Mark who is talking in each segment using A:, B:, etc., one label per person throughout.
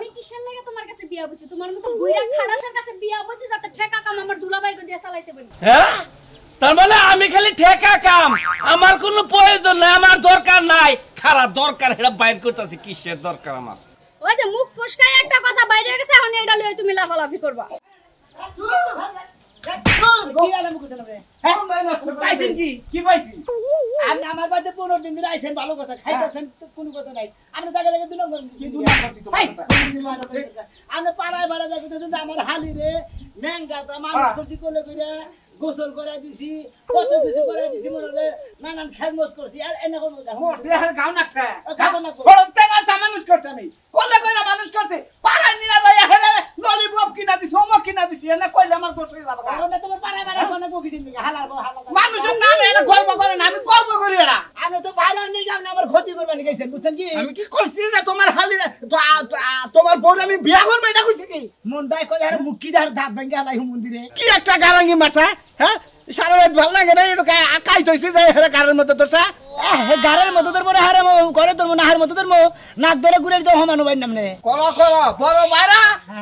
A: আমি কিসের লাগে তোমার কাছে বিয়া বসি তোমার মতো বুইড়া খাড়াসের কাছে বিয়া বসি যাতে ঠেকা কাম আমার দুলাভাই গো দিয়ে চালাইতে পারি
B: হ্যাঁ তার মানে আমি খালি ঠেকা কাম আমার কোনো প্রয়োজন নাই আমার দরকার নাই খারাপ দরকার এটা বাইর করতেছি কিসের দরকার আমার
A: ওই যে মুখ ফসকায় একটা কথা বাইরে হয়ে গেছে এখন এটা লই তুমি লাফালাফি করবা
C: কি আলাম করতে রে হ্যাঁ পাইছেন কি পাইছি আপনি আমার বাড়িতে 15 দিন ধরে আইছেন ভালো কথা খাইতেছেন তো কোনো কথা নাই আপনি জায়গা জায়গা দুই নম্বর কি দুই নম্বর আমি পাড়ায় পাড়ায় যাইতেছেন আমার হালি রে ন্যাংগা তো মানুষ করছি কোলে কইরা গোসল করে দিছি কত কিছু করে দিছি মনে নানান খেদমত করছি আর এনে কোন
D: মরছে আর গাও নাছে
C: গাও না
D: ছড়তে না মানুষ করতে আমি কোলে কইরা মানুষ করতে পাড়ায় নিরা যায় হেরে ললিপপ কিনা দিছি ওমা কিনা দিছি না কইলে আমার দোষ হয়ে যাবে
C: আমরা তোমার পাড়ায় পাড়ায় কোন কোকি দিন হালার
D: মানুষের নামে এটা গর্ব করে না আমি গর্ব করি এরা
C: আমি তো ভালো নেই আপনি আমার ক্ষতি করবেন গেছেন বুঝছেন কি
D: আমি কি করছি যে তোমার হালি তোমার বউ আমি বিয়া করব এটা কইছি কি
C: মনটাই কই আর মুক্কি দার দাঁত ভাঙে হালাই মন্দিরে
D: কি একটা গারাঙ্গি মারছা হ্যাঁ সারা রাত ভাল লাগে না এটা কাই তইছে যে হেরে গারের মধ্যে তোরছা
C: গারের মতো তোর মনে হারে করে তোর মনে হার মতো তোর নাক ধরে ঘুরে তো হমানো ভাই নামনে
D: করো বড় বাইরা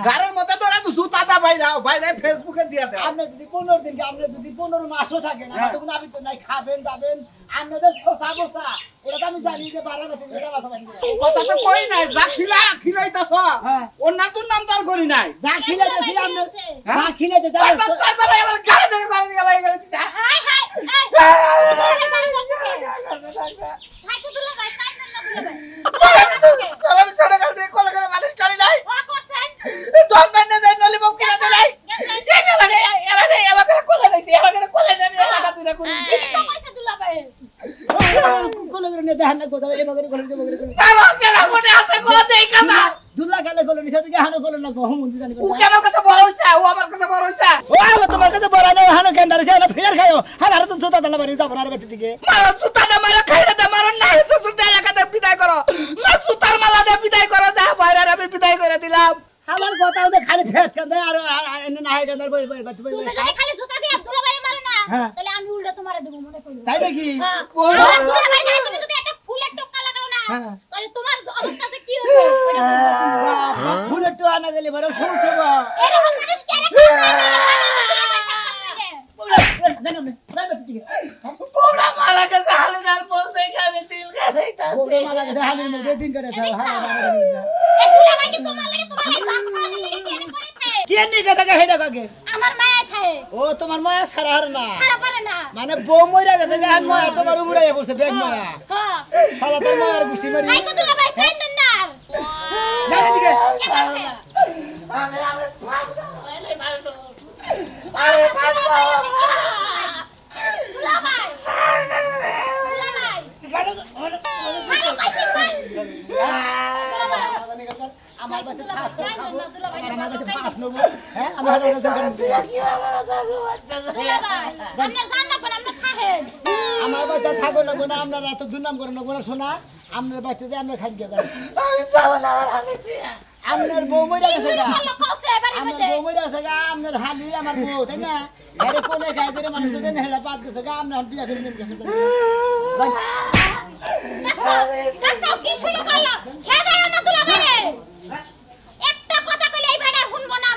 D: গারের মধ্যে তোরা তো জুতাটা বাইরা ফেসবুকে দিয়া দে
C: আপনি যদি 15 দিন আপনি যদি 15 মাসও থাকেন আমার তো কোনো আবিত নাই খাবেন দাবেন আপনাদের সোসা বসা এটা তো আমি জানি যে 12 বছর ধরে কথা বলি
D: কথা তো কই নাই যা খিলাইতাছ ওর নাম তোর নাম তো আর করি নাই
C: যা খিলাইতেছি আপনি যা খিলাইতেছি
D: তার ভাই আমার গারে ধরে গারে
A: হাই হাই হাই তো দুলাভাই তাই না দুলাভাই
D: আমি ছোট গালে কোলে করে মানুষ করি নাই
A: ও করছেন
D: তোর মেনে দেন ললিপপ কিনা দে নাই এবারে কোলে নাইছি এবারে কোলে নেবে এবারে তুই না করি
A: তো কইছে দুলাভাই
C: কোলে করে নে দেখান না কথা এই মগরে কোলে করে
D: বাবা কেন মনে আছে গো দেই কাজা
C: দুলা গালে কোলে নিছে থেকে হানো কোলে না গহম মন্দির জানি
D: ও আমার কাছে বড় হইছে ও আমার কাছে বড় হইছে
C: ও তোমার কাছে বড় না হানো কেন দাঁড়িয়ে না ফের খাও হাল আর তো জুতা দানা বাড়ি যাব না বেতে দিকে
D: মারা সুতাটা মারা খাইলে দে মারন না সুতা এলাকাতে বিদায় করো না সুতার মালা দে বিদায় করো যা বাইরে আমি বিদায় করে দিলাম
C: আমার কথা ওদের খালি ফেট কান্দে আর এনে না হয় কান্দার বই
A: তুমি যদি খালি জুতা দিয়ে দুলাভাই মারো না তাহলে আমি উল্টা তোমারে দেব মনে কইলো
C: তাই নাকি
A: দুলাভাই না তুমি যদি একটা ফুলের টক্কা লাগাও না তাহলে তোমার অবস্থা কি হবে ওটা বুঝবা
C: ফুলের টোয়া না গেলে বড় সমস্যা হবে
A: এরকম মানুষ কেন
C: জানো না বেতে দিকে
D: পোড়া মারা গেছে হালদার বলতে খাবে তিল খাবে
C: বড় মালা গেছে হালের মধ্যে দিন করে দাও
A: এ দুলাভাই কি তোমার লাগে তোমার সাথে লাগে কেন করেছে
C: কে নি কথা হেডা কাকে
A: আমার মায়া থাকে
C: ও তোমার মায়া সারা হার না
A: সারা পারে না
C: মানে বউ মইরা গেছে গান মায়া তোমার উড়াইয়া পড়ছে বেগ মায়া
A: হ্যাঁ
C: শালা তোর মায়ের গুষ্টি মারি
A: তাই তো দুলাভাই কাইন্দেন না
C: জানি দিকে
D: আমি থাকবো
A: আরে দুলাভাই
C: আমার বাচ্চা থাকতে খাবো আমার বাচ্চা পাস নেবো হ্যাঁ আমার আমার বাচ্চা থাকো না বোনা আপনারা এত দুর্নাম করে নেবো না শোনা আপনার বাচ্চা যে আপনার খাদ্য দেন আপনার বউ মরে গেছে গা আমার বউ মরে গেছে গা আপনার হালি আমার বউ তাই না হেরে কোলে খাই ধরে মানুষ দেন হেরা পাত গেছে গা আপনার বিয়া করে নেন গেছে
A: কি শুরু করলো খেয়ে দেয় না দুলাভাই একটা কথা কইলে এই ভাড়া শুনবো না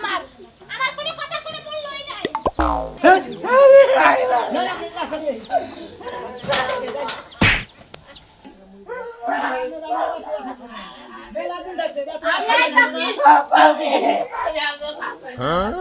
A: আমার কোনো কথা কোনো মূল্যই নাই
D: আমার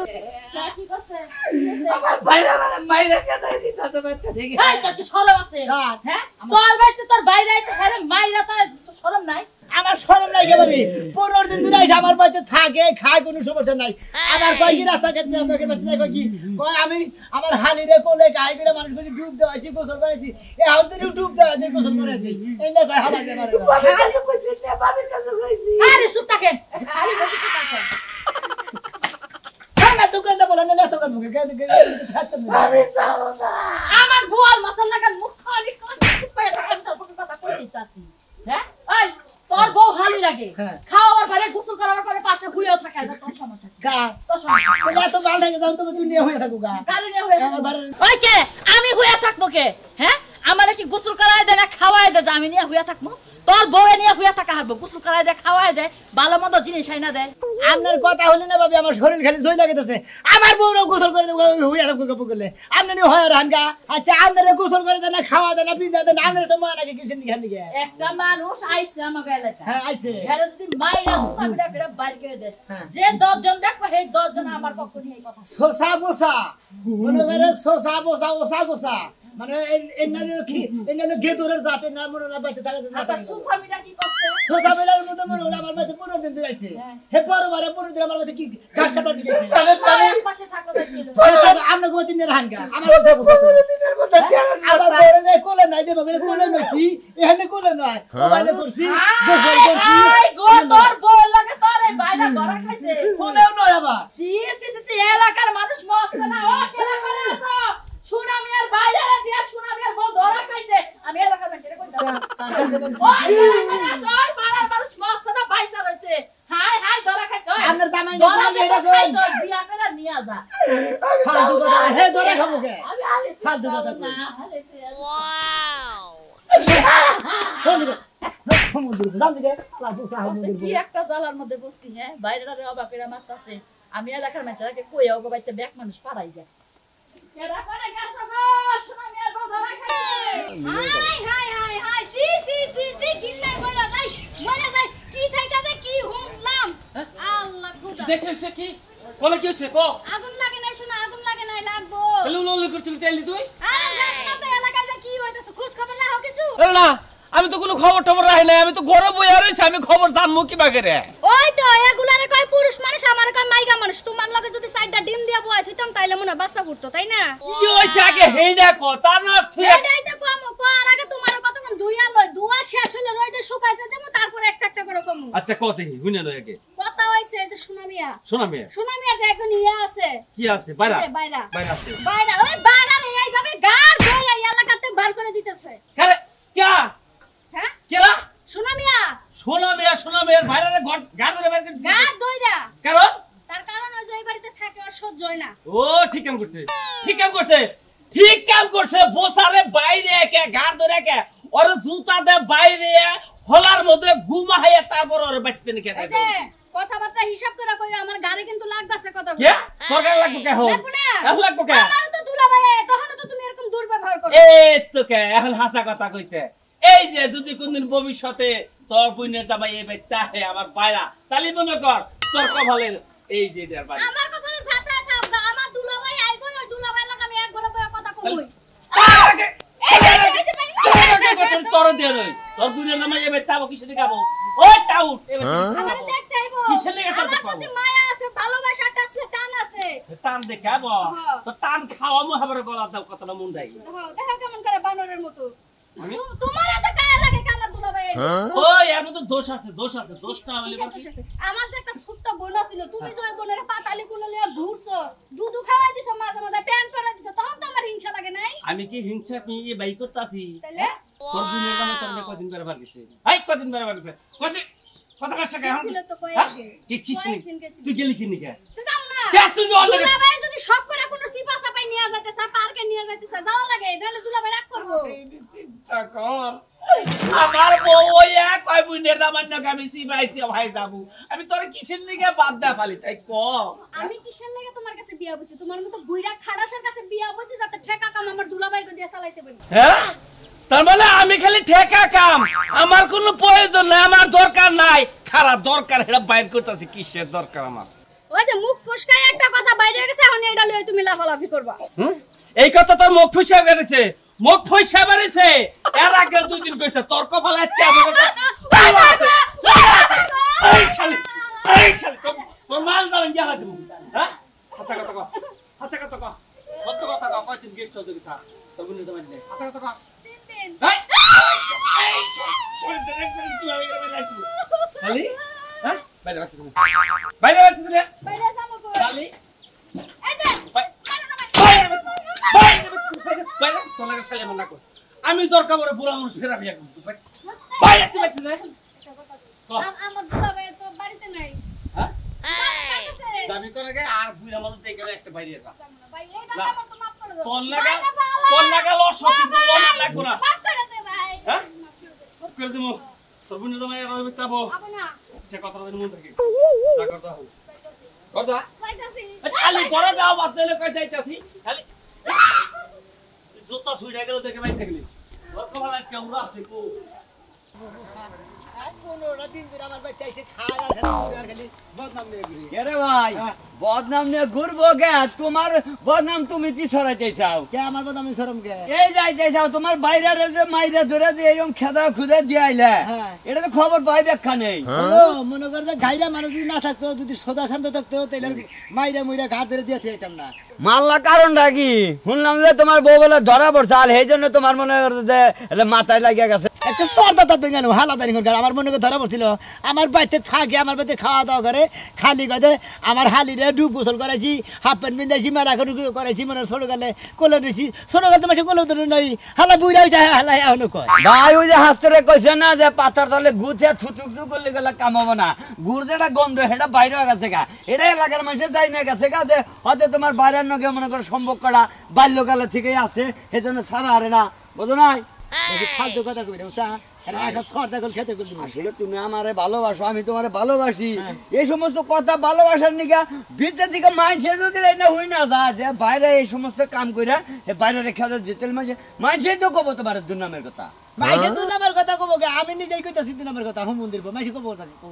D: বাইরে মানে মাইরে কেটে দিতে তো বাচ্চা দেখি
E: এই তোর কি শরম আছে হ্যাঁ তোর বাইতে তোর বাইরে আইছে আরে মাইরা তোর শরম নাই
C: আমার শরম নাই কে ভাবি 15 দিন ধরে আইছে আমার বাড়িতে থাকে খায় কোনো সমস্যা নাই আবার কয় কি রাস্তা কেটে আমাকে বাচ্চা কয় কি কয় আমি আমার হালি রে কোলে গায় করে মানুষ কিছু ডুব দেওয়াইছি গোসল করেছি এ হাত ধরে ডুব দেওয়া দিয়ে গোসল করেছি এই না কয় হালা দে পারে
D: বাবার কাছে কইছি না বাবার কাছে কইছি
E: আরে চুপ থাকেন খালি বসে থাকেন
C: না তো কেন বলেন না তো কেন মুখে
D: আমি যাবো না
E: আমার ভুয়াল মাছার লাগান মুখ খালি কোন কই থাকেন তো কথা কই দিতাছি হ্যাঁ এই তোর বউ হালি লাগে খাওয়ার পরে গোসল করার পরে পাশে হুইও থাকে না তোর সমস্যা
C: গা
E: তোর সমস্যা
C: তাহলে এত ভালো থাকে যাও তুমি দুনিয়া হয়ে থাকো গা
E: কালি নিয়ে হয়ে ওই কে আমি হুইয়া থাকবো কে হ্যাঁ আমারে কি গোসল করায় দে না খাওয়ায় দে যে আমি নিয়ে হুইয়া থাকবো তোর বউয়ে নিয়ে হুইয়া থাকা হারবো গোসল করায় দেয় খাওয়ায় দেয় ভালো মতো জিনিস আইনা দেয়
C: আপনার কথা হলে না ভাবি আমার শরীর খালি জয় লাগিতেছে আমার বউরা গোসল করে হইয়া গপ করলে আপনি নি হয় রানগা আচ্ছা আপনারা গোসল করে দেন না খাওয়া দেন না পিন্দা দেন আপনারা তো মা নাকি কিসের নিখান নিকে
E: একটা মানুষ আইছে আমার এলাকায়
C: হ্যাঁ আইছে
E: ঘরে যদি মাইরা জুতা পিটা করে বাইরে করে দেয়
C: হ্যাঁ।
E: যে 10 জন দেখবে সেই 10 জন আমার পক্ষ নিয়ে এই কথা
C: সোসা বোসা মনে করে সোসা বোসা ওসা গোসা মানে এনালে গেদুরের জাতে না মনে না বাইতে থাকে না
E: আচ্ছা সুসামিটা কি করছে
C: সোসা বেলার মধ্যে মনে হলো আমার বাইতে 15 দিন দিলাইছে হে পরবারে 15 দিন আমার বাইতে কি ঘাস কাটা দিয়েছে
E: এক পাশে থাকলো দেখলো
C: আমরা কো দিনের হাঙ্গা আমার আবার বড় যায় কোলে নাই দেব করে কোলে নইছি এখানে কোলে নয় মোবাইলে করছি গোসল করছি
E: আই গো তোর বউ লাগে তোর এই বাইরে ধরা খাইছে
C: কোলেও নয় আবার
E: সি এলাকার মানুষ মরছে না ও কেলা করে আছো সুনামিয়ার বাইরে দিয়া সুনামিয়ার বউ ধরা খাইছে আমি এলাকার মানুষের কই দাও ওই কেলা করে আছো ওই পাড়ার মানুষ মরছে না বাইসা রইছে হাই হাই ধরা খাইছে
C: আপনার জামাই না
E: ধরা
C: বলে এটা কই
E: বিয়া করে নিয়া যা
C: ফালতু কথা হে ধরে খাবো কে ফালতু কথা কই ফোন দিকে ফোন দিকে দাম দিকে
E: কি একটা জালার মধ্যে বসছি হ্যাঁ বাইরেটারে অবাক করে মারতাছে আমি এলাকার মানুষেরকে কইয়া ওগো বাইতে ব্যাক মানুষ পাড়াই যায় কেডা কোনে গেছো গো সুনামিয়ার বউ ধরা খাইছে
A: হাই হাই হাই হাই সি কিল্লাই মরে যাই কি থাইকা যে কি হুমলাম আল্লাহ খোদা
B: দেখেছে কি কলে কি হচ্ছে কো
A: আগুন লাগে নাই শোনা আগুন লাগে নাই লাগবো
B: তাহলে উলো করতে করতে এলি তুই
A: আরে জানি না তো এলাকায় যে কি হইতাছে খোঁজ খবর রাখো কিছু
B: আরে না আমি তো কোনো খবর টবর রাখি নাই আমি তো ঘরে বইয়া রইছি আমি খবর জানবো কি বাগে রে
A: ওই তো এগুলারে কয় পুরুষ মানুষ আমার কয় মাইগা মানুষ তোমার লগে যদি সাইডটা ডিম দিয়া বয় থইতাম তাইলে মনে হয় বাচ্চা ফুটতো তাই না
B: কি হইছে আগে হেইডা কথা না তুই
A: এটাই তো কম কোয়ার আগে তোমার কতক্ষণ ধুইয়া লই ধোয়া শেষ হলে রইতে শুকাইতে দেবো তারপর একটা একটা করে কম
B: আচ্ছা কত দেখি হুইনা লয় আগে
A: কথা হইছে যে সুনামিয়া
B: শোনা মেয়ে
A: সুনামিয়ার যে একজন ইয়া আছে
B: কি আছে বাইরা
A: আছে, বাইরা
B: বাইরা আছে
A: বাইরা ওই বাইরারে এইভাবে গাড় ধরে এলাকাতে বার করে দিতেছে
B: আরে কিয়া
A: হ্যাঁ
B: কিরা
A: সুনামিয়া
B: শোনা মেয়ের বাইরে গাড় ধরে বাইরে
A: গাড় ধইরা
B: কারণ
A: তার কারণ ওই যে এই বাড়িতে থাকে আর সহ্য হয় না
B: ও ঠিক কাম করছে ঠিক কাম করছে ঠিক কাম করছে বসারে বাইরে একে গাড় ধরে একে ওর জুতা দে বাইরে হলার মধ্যে ঘুমাইয়া তারপর ওর বাইতে নিকে
A: এই যে কথাবার্তা হিসাব করে কই আমার গাড়ি কিন্তু লাগতাছে কত
B: কে তোর গাড়ি লাগবে কে হো
A: লাগবে না
B: এখন লাগবে কে
A: আমার তো দুলাভাই তখন তো তুমি এরকম দুর্ব্যবহার করো
B: এই তো কে এখন হাসা কথা কইছে এই যে যদি কোনদিন ভবিষ্যতে তোর বুইনের দাবাই এই বাইতা হে আমার বাইরা তালি মনে কর তোর কপালে এই যে এটার বাড়ি
A: আমার কপালে ছাতা থাকবে আমার দুলাভাই আইবো ওই দুলাভাই লাগা আমি এক ঘরে বসে কথা কই
B: তার আগে
A: এই যে
B: তোর তোর দিয়ে রই তোর বুইনের নামে এই বাইতা কিসে দেখাবো ওই টাউট
A: আমার দেখতে আইবো
B: কিসের লেগে তোর
A: আমার
B: পাবো
A: প্রতি মায়া আছে ভালোবাসা আছে টান আছে
B: টান দেখাবো তো টান খাওয়ামো হাবার গলা দাও কতটা মুন্ডাই
A: দেখো কেমন করে বানরের মতো তোমার এত গায়ে লাগে কি আমার দুলাভাই
B: ওই এর মধ্যে দোষটা হইলে
A: আমার যে একটা ছোট্ট বোন ছিল তুমি যে ওই বোনের পাতালি কুলে লিয়ে ঘুরছো দুধ খাওয়াই দিছো মাঝে মাঝে প্যান পরে দিছো তখন তো আমার হিংসা লাগে নাই
B: আমি কি হিংসা নিয়ে বাই করতাছি
A: তাইলে
B: তোর বুনের নামে তোর মেয়ে কদিন বেড়ে বাড়িছে এই কদিন বেড়ে বাড়িছে কদিন কত কষ্ট কে এখন
A: ছিল তো কয়েকদিন
B: কিচ্ছিস নি
A: কয়েকদিন গেছিল।
B: তুই গেলি কি নিকে
A: তো যাও না
B: কে তুই ওর লাগে
A: দুলাভাই যদি সব করে কোনো সিপা সাপাই নিয়ে যেতে চায় পার্কে নিয়ে যেতে চায় যাও লাগে নাহলে দুলাভাই রাগ করবো
D: চিন্তা কর
B: আমার বউ ওই এক কয় বুনের দামান্য আমি সিবাইছি ভাই যাবো আমি তোর কিসের নিকে বাদ দা ফালি তাই ক
A: আমি কিসের লাগে তোমার কাছে বিয়া বসি তোমার মতো বুইড়া খাড়াসের কাছে বিয়া বসি যাতে ঠেকা কাম আমার দুলাভাইকে দিয়ে চালাইতে পারি
B: হ্যাঁ তার মানে আমি খালি ঠেকা কাম আমার কোনো প্রয়োজন নাই আমার দরকার নাই খারাপ দরকার এটা বাইর করতেছি কিসের দরকার আমার
A: ওই যে মুখ ফসকায় একটা কথা বাইরে গেছে এখন এটা লই তুমি লাফালাফি করবা
B: এই কথা তোর মুখ ফুসা বেরিয়েছে মুখ ফুসা বেরিয়েছে এর আগে দুই দিন কইছে তর্ক ফলাইতে এই শালি তোর মাল দাও ইয়া লাগু হ্যাঁ কথা কত কয়দিন গেস্ট হতে কথা তোর বুনে দাও না কথা কত
A: 3 দিন
B: এই শালি তোরে খালি হ্যাঁ বাইরে
A: বাইরে যাবো কই
B: খালি
A: এই যে
B: আমি দরকার পড়ে বুড়া মানুষ ফেরা বিয়া করবো বাইরে তুই বাইতে না
A: আমার দুলাভাই তো বাড়িতে নাই
B: দাবি করে গে আর বুড়া মানুষ দেখে একটা বাইরে যা
A: ভাই এটা আমার তো মাফ করে দাও
B: তোর লাগা লস হতে বলো না লাগবো না
A: মাফ করে দে ভাই
B: হ্যাঁ
A: মাফ করে দে
B: করে দেবো তোর বুনে জামাই আর ওই বিতাবো
A: আবো না
B: সে কথাটা দিন মন থাকে যা করতে হবে করদা
A: কইতাছি
B: খালি করে দাও বাদ দিলে কই যাইতাছি খালি জুতা ছুঁড়ে গেল দেখে ভাই থাকলি ওর কপাল আজকে উড়া আছে কো
C: 15 দিন ধরে আমার বাচ্চা এসে খায় আর খালি বদনাম নিয়ে ঘুরি
F: কে ভাই বদনাম নিয়ে ঘুরবো গে তোমার বদনাম তুমি কি ছড়াইতে চাও
C: কে আমার বদনাম শরম কে
F: এই যাইতে চাও তোমার বাইরে যে মাইরে ধরে যে এরকম খেদা খুদে দিয়ে আইলে
C: হ্যাঁ।
F: এটা তো খবর পাই ব্যাখ্যা নেই
C: মনে করে যে গাইরা মানুষ যদি না থাকতো যদি সোজা শান্ত থাকতো তাহলে মাইরা মুইরা ঘাট ধরে দিয়ে যেতাম না
F: মাল্লা কারণটা কি শুনলাম যে তোমার বউ বলে ধরা পড়ছে আর সেই জন্য তোমার মনে করছে যে এটা মাথায় লাগিয়া গেছে
C: একটা সর্দা তার বেঙ্গানো হালাদারি করে আমার মনে করে ধরা পড়ছিল আমার বাড়িতে থাকে আমার বাড়িতে খাওয়া দাওয়া করে খালি কথা আমার হালিরে ডুব গোসল করাইছি হাফ প্যান্ট পিন্ধাইছি মেরা করাইছি মনে ছোট গালে কোলে নিয়েছি ছোট গালে তোমার কোলে তো নই হালা বুড়া হয়েছে হালা এখনো কয়
F: ভাই ওই যে হাসতে কইছে না যে পাতার তলে গুছে থুচুকচু করলে গেলে কামাবো না গুড় যেটা গন্ধ সেটা বাইরে হয়ে গেছে গা এটা এলাকার মানুষের যাই না গেছে গা যে হয়তো তোমার বাইরের নগে মনে করো সম্ভব করা বাল্যকালে থেকেই আছে সেজন্য সারা হারে না বুঝো নাই
C: ফালতু কথা কই রে একটা সর্দা গোল খেতে গেল
F: আসলে তুমি আমারে ভালোবাসো আমি তোমারে ভালোবাসি এই সমস্ত কথা ভালোবাসার নিকা বিচে থেকে মাইছে যদি না হই না যা যে বাইরে এই সমস্ত কাম কইরা এ বাইরে রেখা যেতে মাইছে তো কব তোমার দুর্নামের কথা
C: মাইসে দুই নাম্বার কথা কব গে আমি নিজেই কইতাছি দুই নাম্বার কথা হুম মন্দির মাইসে কব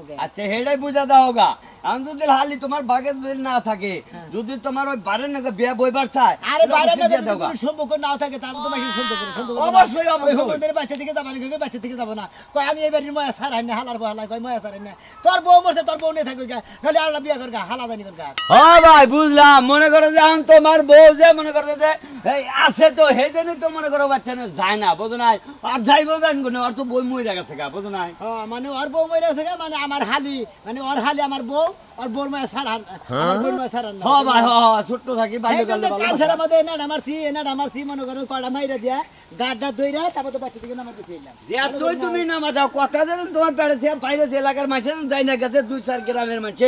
C: গে
F: আচ্ছা হেডাই বুঝা দাও গা আমি যদি হালি তোমার বাগে যদি না থাকে যদি তোমার ওই বাইরের নাকি বিয়া বইবার চায়
C: আরে বাইরে না যদি কোনো সম্পর্ক না থাকে তাহলে তো মাইসে সম্পর্ক
F: অবশ্যই অবশ্যই
C: মন্দিরের বাচ্চা থেকে যাবা না বাচ্চা থেকে যাব না কই আমি এই বাড়ির ময়া সারাই না হালার বহালা কই ময়া সারাই না তোর বউ মরছে তোর বউ নেই থাকবে গা নালে আর বিয়া কর গা হালা দানি কর গা
F: হ্যাঁ ভাই বুঝলাম মনে করো যে এখন তোমার বউ যে মনে করো যে এই আছে তো সেই জন্যই তো মনে করো বাচ্চা না যায় না বুঝো নাই আর যাইবো বেন কোন আর তো বই মইরা গেছে গা বুঝো নাই
C: মানে ওর বউ মরে গেছে গা মানে আমার হালি মানে ওর হালি আমার বউ আর বউর ময়া সারান আমার বউর ময়া সারান না
F: হ্যাঁ ভাই হ্যাঁ ছোট্ট থাকি বাইরে গেলে
C: কাম ছাড়া মধ্যে না মারছি মনে করো কড়া মাইরা দিয়া গাড্ডা দইরা তারপর তো বাচ্চা থেকে নামাতে চাইলাম
F: যে তুই তুমি নামা দাও কথা যেন তোমার পেড়ে থেকে বাইরে এলাকার মানুষের যাই না গেছে 2-4 গ্রামের মানুষ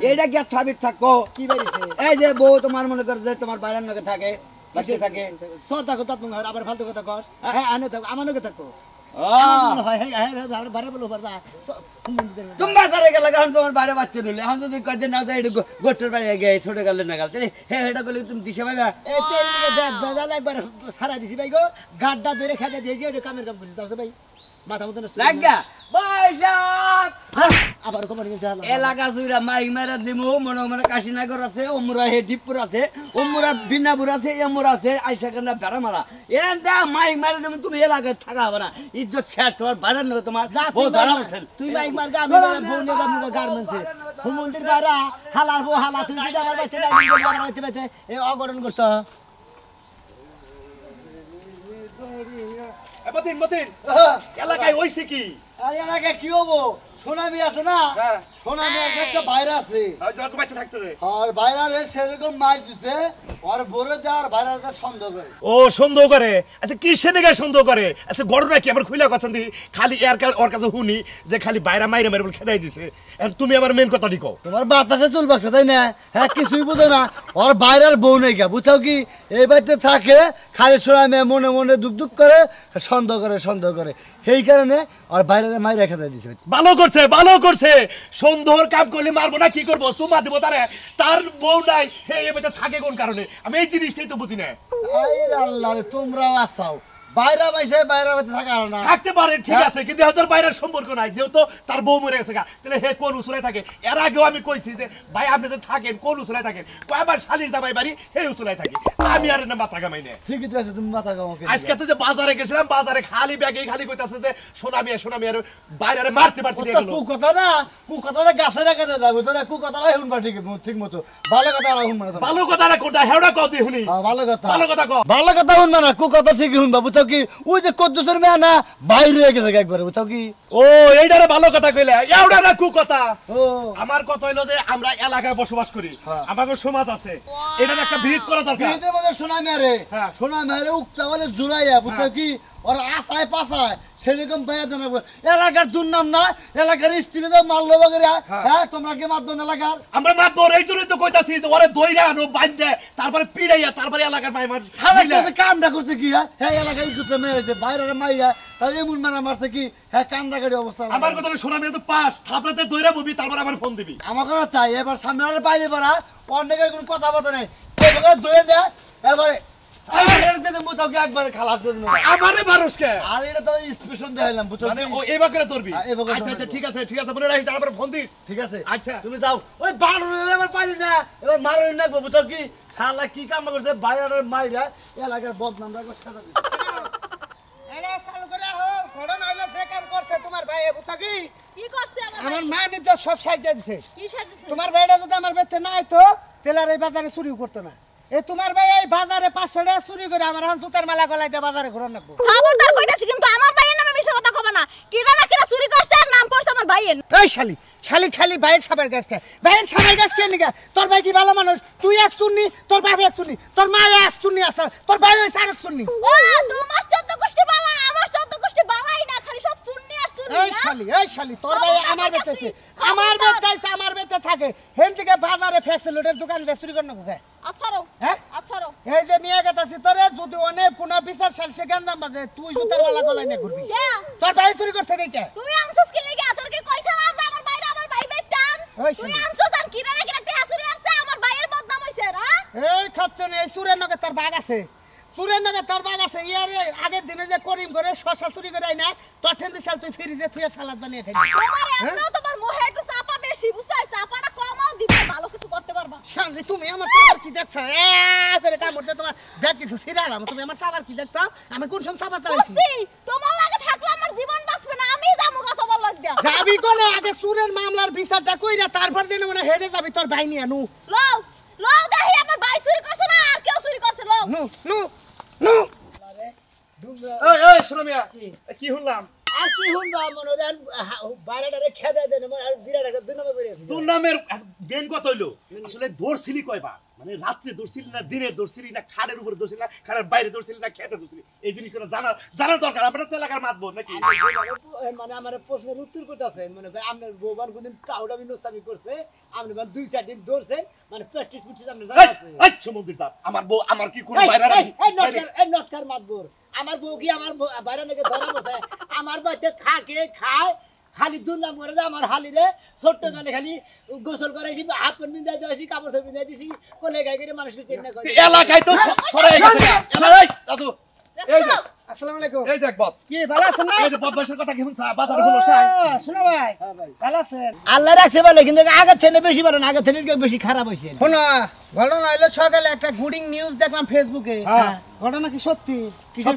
F: এইটা কি সাবিত থাকো
C: কি বাড়িছে
F: এই যে বউ তোমার মনে করে যে তোমার বাইরের নগে থাকে বাচ্চা থাকে
C: সর্দা কথা তুমি আবার ফালতু কথা কস হ্যাঁ আনে থাকো আমার নগে থাকো
F: তুমি বাজারে গেলে এখন তোমার বাইরে বাচ্চা নিলে এখন যদি কাজে না যায় গোটের বাইরে গে ছোট গেলে না গেল হ্যাঁ এটা করলে তুমি দিশে পাইবা
C: একবার সারা দিছি ভাই গো গাড্ডা ধরে খেতে দিয়েছি ওটা কামের কাম করছি তাও ভাই মাথা মতো
F: লাগা
C: আবার কোমর গেছে
F: এলাকা জুড়া মাইক মেরা দিমু মনে মনে কাশীনগর আছে ওমরা হে ডিপুর আছে ওমরা বিনাপুর আছে এমুর আছে আইসাকান্দা বেড়া মারা এরান দা মাইক মেরা দিমু তুমি এলাকায় থাকা হবে না ইজ্জত শেষ তোমার বাইরের নগে তোমার বউ ধরা বসেন
C: তুই মাইক মার গা আমি বউ নিয়ে যাবো গার্মেন্টসে হুমন্দির বাড়া হালার বউ হালা তুই যদি আমার বাচ্চা আমার বাচ্চা এই অঘটন করতো
D: মতিন এলাকায় হইছে কি
C: আরে এলাকা কি হবো সোনামি আছে না সোনামি একটা বাইরে আছে
D: যত বাচ্চা থাকতে দে
C: আর বাইরে সেরকম মার দিছে আর বড় দেওয়ার বাইরে সন্দেহ করে
D: ও সন্দেহ করে আচ্ছা কি সেনেগা সন্দেহ করে আচ্ছা ঘটনা কি আবার খুইলা কথা দি খালি ওর কাছে শুনি যে খালি বাইরে মাইরে মাইরে খেদাই দিছে তুমি আবার মেন কথা কও
C: তোমার বাতাসে চুল বাকছে তাই না হ্যাঁ কিছুই বুঝো না ওর বাইরের বউ নেই গা বুঝাও কি এই বাড়িতে থাকে খালি সোনামি মনে মনে দুঃখ দুঃখ করে সন্দেহ করে সেই কারণে আর বাইরে মাইরে খেদাই দিছে
D: ভালো করছে সন্দেহর কাম করলে মারবো না কি করবো সুমা দেবো তার বউ নাই হে এ বেটা থাকে কোন কারণে আমি এই জিনিসটাই তো বুঝি না
C: আল্লাহ রে তোমরাও আসাও বাইরে বাইসে বাইরে বাইতে থাকা না
D: থাকতে পারে ঠিক আছে কিন্তু হয়তো বাইরের সম্পর্ক নাই যেহেতু তার বউ মরে গেছে গা তাহলে হে কোন উসুলায় থাকে এর আগেও আমি কইছি যে ভাই আপনি যে থাকেন কোন উসুলায় থাকেন কয়বার শালির জামাই বাড়ি হে উসুলায় থাকি আমি আর না মাথা কামাই না
C: ঠিকই তো আছে তুমি মাথা কামাও
D: আজকে তো যে বাজারে গেছিলাম বাজারে খালি ব্যাগে খালি কইতাছে যে সোনামি আর বাইরে মারতে নিয়ে গেল
C: কু কথা না গাছে রাখা যাবে তো না কু কথাটা শুনবা ঠিক মতো ভালো কথাটা শুনবা না
D: ভালো কথাটা কোনটা হেওড়া কও দি শুনি
C: ভালো কথা
D: কও
C: ভালো কথা শুনবা না কু কথা ঠিকই শুনবা বুঝছো কি ওই যে কদ্দুসের মেয়ে না বাইরে হয়ে গেছে একবারে বুঝছো কি
D: ও এইটারে ভালো কথা কইলে এওড়া না কু কথা
C: ও
D: আমার কথা হইলো যে আমরা এলাকায় বসবাস করি আমাদের সমাজ আছে এটার একটা ভিড় করা দরকার
C: বিয়েতে মধ্যে সোনা মেরে
D: হ্যাঁ।
C: সোনা মেরে উক্তা বলে জুলাইয়া বুঝছো কি ওর আশায় পাশায় সেরকম বাইয়া দেন এলাকার দুর্নাম না এলাকার স্ত্রী তো মারলো বগেরা হ্যাঁ তোমরা কি মারদন এলাকার
D: আমরা মাত ধরে এই জন্যই তো কইতাছি যে ওরে দইরা আনো বাঁধে তারপরে পিড়াইয়া তারপরে এলাকার মাই মার
C: কামটা করতে কি হ্যাঁ এলাকার ইজ্জতটা মেরেছে বাইরে মাইয়া তাহলে এমন মারা মারছে কি হ্যাঁ কান্দাকাটি অবস্থা
D: আমার কথা শোনা মেয়ে তো পাস থাপড়াতে দইরা ববি তারপর আমার ফোন দিবি
C: আমার কথা তাই এবার সামনে আর পাইলে পারা অনেকের কোনো কথা বলতে নেই এবার দইয়ে দেয় এবারে একবারে খালাস দিয়ে দিল
D: আমারে মানুষকে
C: আর এটা তো স্পেশন দেখাইলাম বুঝছো
D: মানে ও এই বাকরে ধরবি
C: হ্যাঁ, এই বাকরে
D: আচ্ছা
C: ধরবি।
D: ঠিক আছে মনে রাখিস তারপরে ফোন দিস
C: ঠিক আছে
D: আচ্ছা।
C: তুমি যাও ওই বাড়ো এবার পাইলি না এবার মারো না বুঝছো কি শালা কি কাম করছে বাইরের মাইরা এলাকার বদনাম রাখো সাজা দিছে এলা চালু করে হো ঘড়ন হইলো যে কাম করছে তোমার ভাই বুঝছো কি
A: কি করছে
C: আমার মা নিতে সব সাইজা দিছে
A: কি সাজছে
C: তোমার ভাইটা যদি আমার বেতে না আইতো তেলার এই বাজারে চুরি করতো না এ তোমার ভাই এই বাজারে 500 টাকা চুরি করে আমার এখন জুতার মালা গলাইতে বাজারে ঘুরন লাগবো
A: খবরদার কইতাছি কিন্তু আমার ভাইয়ের নামে মিছা কথা কবে না কিরা না কিরা চুরি করছে আর নাম পড়ছে আমার ভাইয়ের
C: এই শালি শালি খালি ভাইয়ের সাবের গাছ খায় ভাইয়ের সাবের গাছ কে নিগা তোর ভাই কি ভালো মানুষ তুই এক শুননি তোর বাপ এক শুননি তোর মা এক শুননি আছে তোর ভাই ওই সারক শুননি
A: ও তোমার 14 গোষ্ঠী বালা আমার 14 গোষ্ঠী বালাই না খালি সব চুন্নি আর চুন্নি
C: এই শালি তোর ভাই আমার বেতেছে আমার বেতে থাকে হেন থেকে বাজারে ফ্যাক্সিলিটির দোকান দিয়ে চুরি করে না কোথায়
A: আছারো
C: হ্যাঁ
A: আছারো
C: এই যে নিয়ে গেতাছি তোরে যদি অনেক কোনা বিচার সালসে গান্দাম বাজে তুই জুতার মালা গলায় নিয়ে ঘুরবি
A: কে
C: তোর ভাই চুরি করছে নাকি
A: তুই আনছস কি লাগি তোর কি কইছালাম যে আমার ভাইরা আমার ভাই বেটান
C: ওই
A: তুই
C: শালি।
A: আনছস আর কিরা না কিরা টেহা চুরি আসছে আমার ভাইয়ের বদনাম হইছে না
C: এই খাচ্ছনে এই সুরের নগে তোর বাগ আছে সুরের নগে তোর বাগ আছে ইয়ারে আগের দিনে যে করিম করে শশা চুরি করে আইনা তোর ঠেন দিছাল তুই ফ্রিজে থুয়ে সালাদ বানিয়ে খাইবি
A: তোমার এমনও তোমার মোহে একটু চাপা বেশি বুঝছাই চাপাটা কমাও দিবে ভালো কিছু করতে পারবা
C: শালি তুমি আমার সাবার কি দেখছ করে কামড়তে তোমার ব্যাগ কিছু ছিড়ালাম তুমি আমার সাবার কি দেখছ আমি কোন সময় সাবার চালাইছি
A: বুঝছি তোমার লাগে থাকলে আমার জীবন বাঁচবে না আমি যাবো কথা বল লাগিয়া
C: যাবি কোনে আগে সুরের মামলার বিচারটা কইরা তারপর দিনে মনে হেডে যাবি তোর ভাই নিয়ে নু
A: লও লও দেখি আমার ভাই চুরি করছে না আর কেউ চুরি করছে লও
C: নু নু নু
D: এই শোনা মিয়া কি শুনলাম
C: আর কি হুনবা মনে দেন বাইরেটারে খেদা দেন আর বিরাট একটা দুই নম্বর বেরিয়েছে
D: তোর নামের বেন কত হইলো আসলে দৌড়ছিলি কয়বার মানে রাত্রে দৌড়ছিলি না দিনে দৌড়ছিলি না খাড়ের উপরে দৌড়ছিলি না খাড়ের বাইরে দৌড়ছিলি না খেতে দৌড়ছিলি এই জিনিসগুলো জানার দরকার আমরা তো এলাকার মাতবো নাকি
C: মানে আমার প্রশ্নের উত্তর করতেছেন মনে করেন আপনার বউবান কোনদিন কাউডা বিনস্তাবি করছে আপনি মানে 2-4 দিন দৌড়ছেন মানে প্র্যাকটিস করছেন আপনি জানা আছে
D: এই সমুদ্র স্যার আমার বউ আমার কি কোন বাইরে
C: এই নটকার মাতবর আমার বউ কি আমার বাইরে নাকি ধরা বসে আমার বাড়িতে থাকে খায় খালি দুর্নাম করে যে আমার হালিরে ছোট্ট গালে খালি গোসল করাইছি হাত পা বিন্দাই দিয়েছি কাপড় বিন্দাই দিছি কোলে গাই করে মানুষকে চিন্তা করে
D: এলাকায় তো ছড়াই গেছে এই দাদু এই যে
C: আসসালামু আলাইকুম
D: এই দেখ বদ
C: কি ভালো আছেন না
D: এই যে বদমাশের কথা কি শুনছা বাজার হলো সাই
C: শুনো ভাই ভালো আছেন আল্লাহ রাখছে বলে কিন্তু আগের থেকে বেশি ভালো না আগের থেকে বেশি খারাপ হইছে শোনো ঘটনা হইলো সকালে একটা গুডিং নিউজ দেখলাম ফেসবুকে ঘটনা কি সত্যি কিসের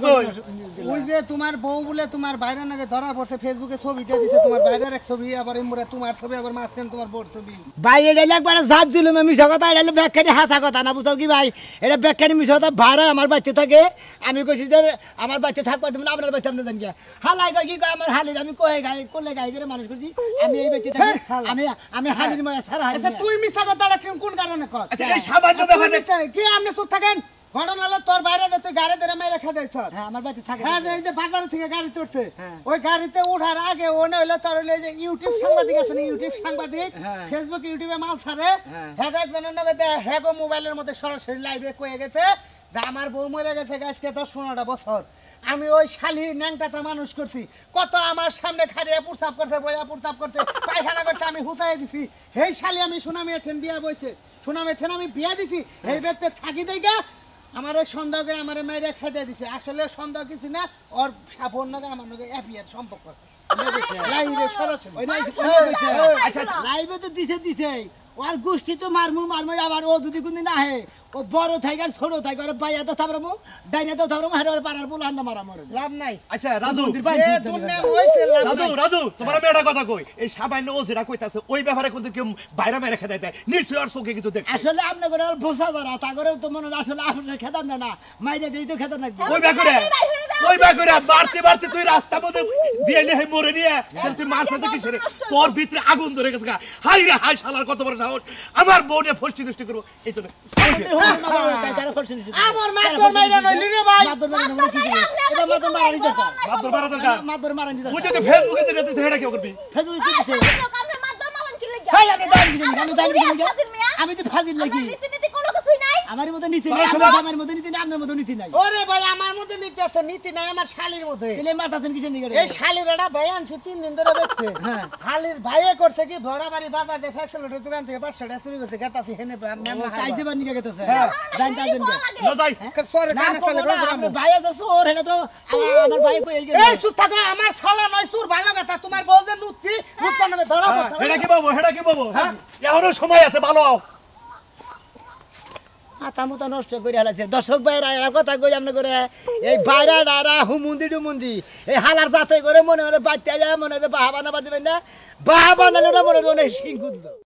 C: ওই যে তোমার বউ বলে তোমার বাইরে নাকি ধরা পড়ছে ফেসবুকে ছবি দিয়ে দিছে তোমার বাইরের এক ছবি আবার এমরে তোমার ছবি আবার মাঝখানে তোমার বউর ছবি ভাই এটা একবার জাত দিল মিছা কথা এটা ব্যাখ্যানি হাসা কথা না বুঝাও কি ভাই এটা ব্যাখ্যানি মিছা কথা ভাড়া আমার বাড়িতে থাকে আমি কইছি যে আমার বাড়িতে থাকবার তুমি আপনার বাড়িতে আপনি জানি হালাই কয় কি কয় আমার হালির আমি কয়ে গাই কোলে গাই করে মানুষ করছি আমি এই বাড়িতে থাকি আমি হালির ময়া সারা হালি আচ্ছা তুই মিছা কথাটা কোন কারণে কর
D: আচ্ছা এই সামান্য ব্যাপারে
C: কি আপনি চুপ থাকেন ঘটনা হলো তোর বাইরে তুই গাড়ি ধরে মেরে খেতে হ্যাঁ আমার বাড়িতে থাকে হ্যাঁ এই যে বাজার থেকে গাড়ি তুলছে ওই গাড়িতে ওঠার আগে ওনে হইলো তোর হইলো যে ইউটিউব সাংবাদিক আছে না ইউটিউব সাংবাদিক ফেসবুক ইউটিউবে মাল ছাড়ে হ্যাঁ একজনের নামে হ্যাগো মোবাইলের মধ্যে সরাসরি লাইভে কয়ে গেছে যে আমার বউ মরে গেছে আজকে 10-15 বছর আমি ওই শালি ন্যাংটাটা মানুষ করছি কত আমার সামনে খাড়িয়া প্রস্তাব করছে বইয়া প্রস্তাব করছে পায়খানা করছে আমি হুসাই দিছি এই শালি আমি সুনামি ঠেন বিয়া বইছে সুনামি ঠেন আমি বিয়া দিছি এই বেতে থাকি দেইগা আমার সন্দেহ করে আমার মেয়েরা খেতে দিছে আসলে সন্দেহ কিছু না ওর সাপোর নাকি আমার নাকি অ্যাফেয়ার সম্পর্ক আছে লাইভে সরাসরি আচ্ছা লাইভে তো দিছে ওর গোষ্ঠী তো মারমু আবার ও যদি কোনদিন আহে ও বড় থাইগার ছোট থাইগার বাইয়া তো থাবরামু ডাইনা তো থাবরামু হাড়ার পাড়ার বল আন্না মারা মরে লাভ নাই
D: আচ্ছা রাজু রাজু তোমার আমি একটা কথা কই এই সামান্য ও যেটা কইতাছে ওই ব্যাপারে কিন্তু কেউ বাইরে মেরে খেদাই দেয় নিশ্চয়ই আর চোখে কিছু দেখছে
C: আসলে আপনি করে বোঝা যারা তা করে তো মনে আসলে আপনার খেদান না মাইরে দিই তো খেদান না
D: ওই ব্যাপারে মারতে তুই রাস্তা মধ্যে দিয়ে নিয়ে মরে নিয়ে তুই মারছ তো কিছু তোর ভিতরে আগুন ধরে গেছে হাই রে হাই শালার কত বড় সাহস আমার বউ নিয়ে ফষ্টি নষ্ট করবো এই তো
C: আমার মাতর মাইরা নইলি রে ভাই মাতর মাইরা নইলি কি এটা মাতর মারানি দরকার
D: মাদর মারা দরকার
C: মাতর মারানি দরকার
D: বুঝতে ফেসবুকে যেটা দিছে সেটা কি করবি
C: ফেসবুকে কি দিছে
A: আপনি মাতবার মালান কি লাগা
C: ভাই আপনি দাঁড়িয়ে গেছেন আমি দাঁড়িয়ে গেছেন আমি তো ফাজিল লাগি
A: নীতি নীতি কোনো কিছুই নাই
C: আমার মধ্যে নীতি নাই আমার মধ্যে নীতি নাই আপনার মধ্যে নীতি নাই
G: ওরে ভাই আমার মধ্যে নীতি আছে নীতি নাই আমার শালির মধ্যে
C: তাহলে মারতাছেন কিসের নিগড়ে
G: এই শালির এটা ভাই আনছি 3 দিন ধরে বেচতে
C: হ্যাঁ।
G: শালির ভাইয়ে করছে কি ভরাবাড়ি বাজার দিয়ে ফ্যাক্সিলেটর দোকান থেকে 500 টাকা চুরি করছে গেতাছি হেনে মেমা
C: চাই দিবার নিগে গেতেছে
G: হ্যাঁ।
C: জান তার দিন
D: না যাই
G: সরে
C: না
G: কানে চলে
C: আপনার ভাই আছে ওর হেনা তো আমার ভাই কই এই
G: এই চুপ থাকো আমার শালা নয় সুর ভালো কথা তোমার বউ যে নুচ্ছি নুচ্ছা নামে ধরা পড়ছে
D: এটা কি বাবু এটা কি বাবু হ্যাঁ এখনো সময় আছে ভালো আও
C: মাথা মুতা নষ্ট করে হালাইছে দর্শক ভাইরা এরা কথা কই আপনি করে এই বাইরা ডারা হুমুন্দি ডুমুন্দি এই হালার জাতে করে মনে হয় বাচ্চা যায় মনে হয় বাহা বানাবার দিবেন না বাহা বানালে মনে হয় সিং কুদলো